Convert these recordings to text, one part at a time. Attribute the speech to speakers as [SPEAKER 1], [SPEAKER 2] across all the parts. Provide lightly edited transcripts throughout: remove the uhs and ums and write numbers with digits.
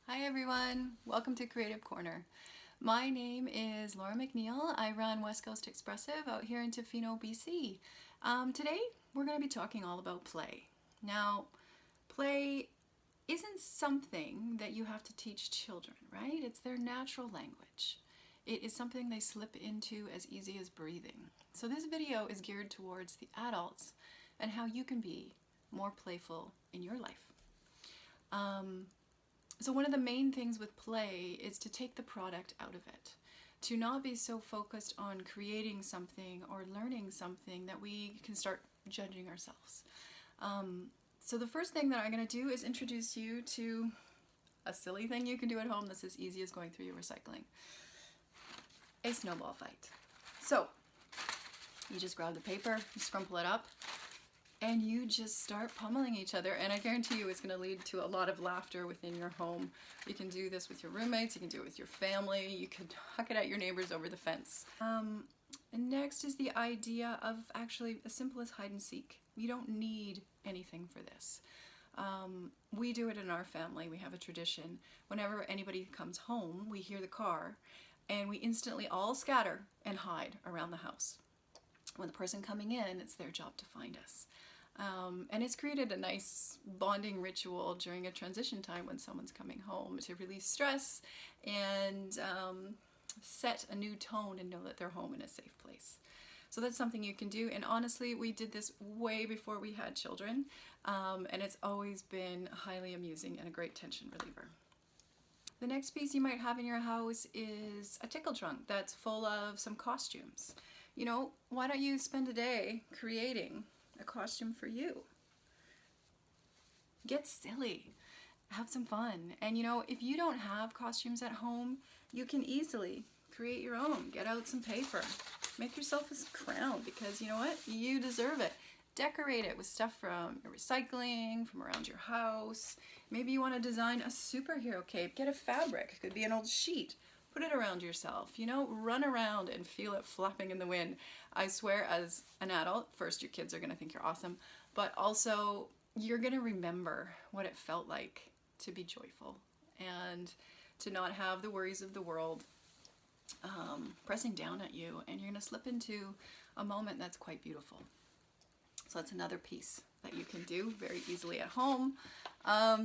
[SPEAKER 1] Hi everyone, welcome to Creative Corner. My name is Laura McNeil. I run West Coast Expressive out here in Tofino, BC. Today we're going to be talking all about play. Now, play isn't something that you have to teach children, right? It's their natural language. It is something they slip into as easy as breathing. So this video is geared towards the adults and how you can be more playful in your life. So one of the main things with play is to take the product out of it, to not be so focused on creating something or learning something that we can start judging ourselves. So the first thing that I'm going to do is introduce you to a silly thing you can do at home that's as easy as going through your recycling. A snowball fight. So you just grab the paper, you scrumple it up, and you just start pummeling each other, and I guarantee you it's going to lead to a lot of laughter within your home. You can do this with your roommates, you can do it with your family, you can huck it at your neighbors over the fence. And next is the idea of actually as simple as hide and seek. You don't need anything for this. We do it in our family. We have a tradition. Whenever anybody comes home, we hear the car, and we instantly all scatter and hide around the house. When the person coming in, it's their job to find us. And it's created a nice bonding ritual during a transition time when someone's coming home to release stress and set a new tone and know that they're home in a safe place. So that's something you can do, and honestly we did this way before we had children, and it's always been highly amusing and a great tension reliever. The next piece you might have in your house is a tickle trunk that's full of some costumes. You know, why don't you spend a day creating a costume for you? Get silly, have some fun. And you know, if you don't have costumes at home, you can easily create your own. Get out some paper, make yourself a crown, because you know what? You deserve it. Decorate it with stuff from your recycling, from around your house. Maybe you want to design a superhero cape. Get a fabric, it could be an old sheet. Put it around yourself, you know, run around and feel it flapping in the wind. I swear, as an adult, first your kids are going to think you're awesome, but also you're going to remember what it felt like to be joyful and to not have the worries of the world pressing down at you, and you're going to slip into a moment that's quite beautiful. So that's another piece that you can do very easily at home.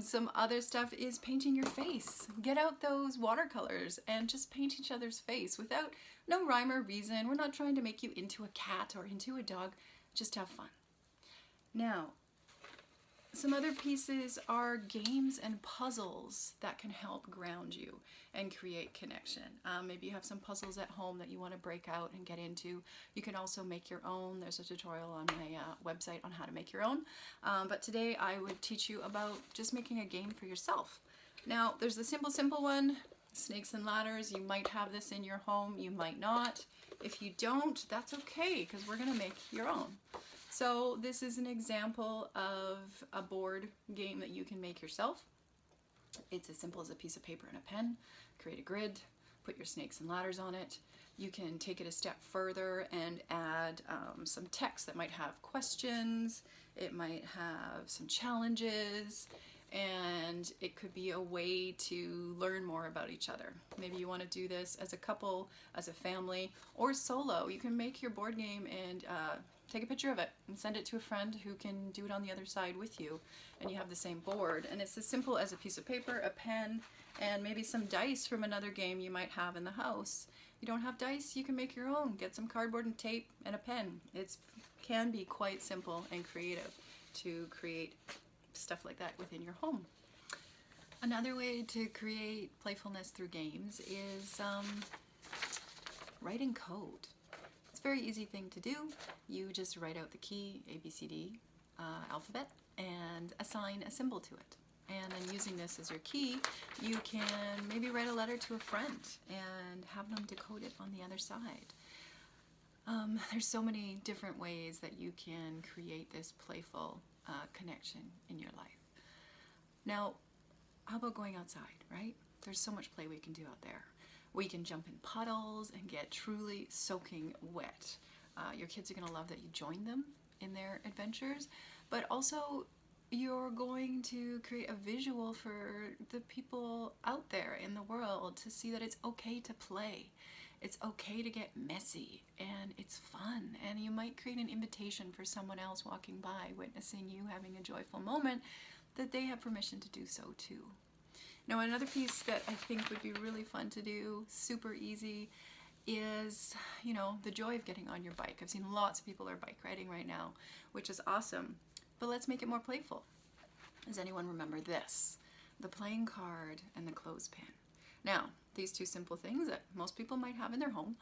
[SPEAKER 1] Some other stuff is painting your face. Get out those watercolors and just paint each other's face without no rhyme or reason. We're not trying to make you into a cat or into a dog. Just have fun. Now, some other pieces are games and puzzles that can help ground you and create connection. Maybe you have some puzzles at home that you want to break out and get into. You can also make your own. There's a tutorial on my website on how to make your own. But today I would teach you about just making a game for yourself. Now, there's the simple one, snakes and ladders. You might have this in your home, you might not. If you don't, that's okay, because we're going to make your own. So this is an example of a board game that you can make yourself. It's as simple as a piece of paper and a pen. Create a grid, put your snakes and ladders on it. You can take it a step further and add some text that might have questions. It might have some challenges, and it could be a way to learn more about each other. Maybe you want to do this as a couple, as a family, or solo. You can make your board game and take a picture of it and send it to a friend who can do it on the other side with you, and you have the same board. And it's as simple as a piece of paper, a pen, and maybe some dice from another game you might have in the house. You don't have dice, you can make your own. Get some cardboard and tape and a pen. It can be quite simple and creative to create stuff like that within your home. Another way to create playfulness through games is writing code. It's a very easy thing to do. You just write out the key, A, B, C, D, alphabet, and assign a symbol to it. And then using this as your key, you can maybe write a letter to a friend and have them decode it on the other side. There's so many different ways that you can create this playful connection in your life. Now, how about going outside, right? There's so much play we can do out there. We can jump in puddles and get truly soaking wet. Your kids are going to love that you join them in their adventures, but also you're going to create a visual for the people out there in the world to see that it's okay to play. It's okay to get messy, and it's fun. And you might create an invitation for someone else walking by, witnessing you having a joyful moment, that they have permission to do so too. Now, another piece that I think would be really fun to do, super easy, is, the joy of getting on your bike. I've seen lots of people are bike riding right now, which is awesome. But let's make it more playful. Does anyone remember this? The playing card and the clothespin. Now, these two simple things that most people might have in their home,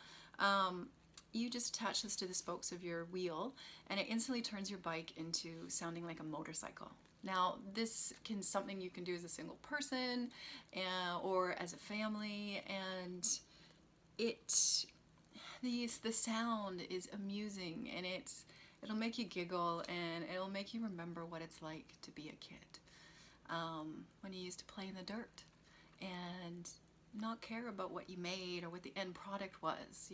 [SPEAKER 1] you just attach this to the spokes of your wheel, and it instantly turns your bike into sounding like a motorcycle. Now, this can something you can do as a single person or as a family, and the sound is amusing, and it'll make you giggle, and it'll make you remember what it's like to be a kid, when you used to play in the dirt and not care about what you made or what the end product was.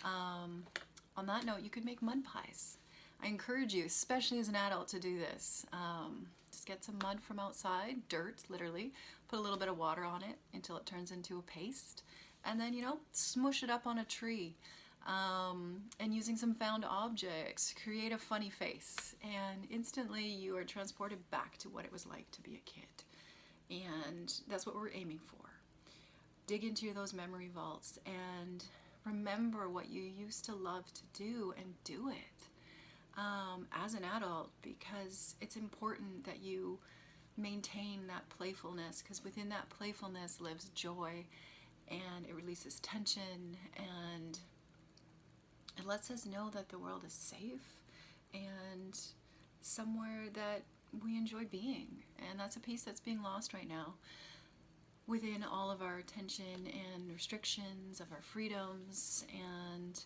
[SPEAKER 1] On that note, you could make mud pies. I encourage you, especially as an adult, to do this. Just get some mud from outside, dirt literally, put a little bit of water on it until it turns into a paste, and then smush it up on a tree, and using some found objects, create a funny face, and instantly you are transported back to what it was like to be a kid. And that's what we're aiming for. Dig into those memory vaults and remember what you used to love to do, and do it as an adult, because it's important that you maintain that playfulness, because within that playfulness lives joy, and it releases tension, and it lets us know that the world is safe and somewhere that we enjoy being. And that's a piece that's being lost right now within all of our tension and restrictions of our freedoms. And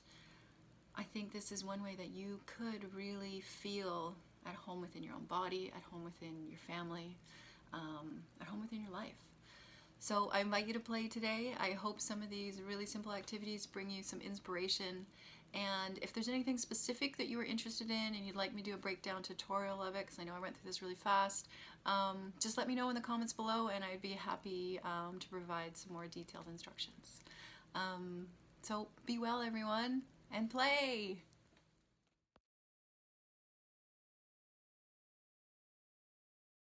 [SPEAKER 1] I think this is one way that you could really feel at home within your own body, at home within your family, at home within your life. So I invite you to play today. I hope some of these really simple activities bring you some inspiration. And if there's anything specific that you were interested in and you'd like me to do a breakdown tutorial of it, because I know I went through this really fast, just let me know in the comments below, and I'd be happy to provide some more detailed instructions. So be well, everyone, and play!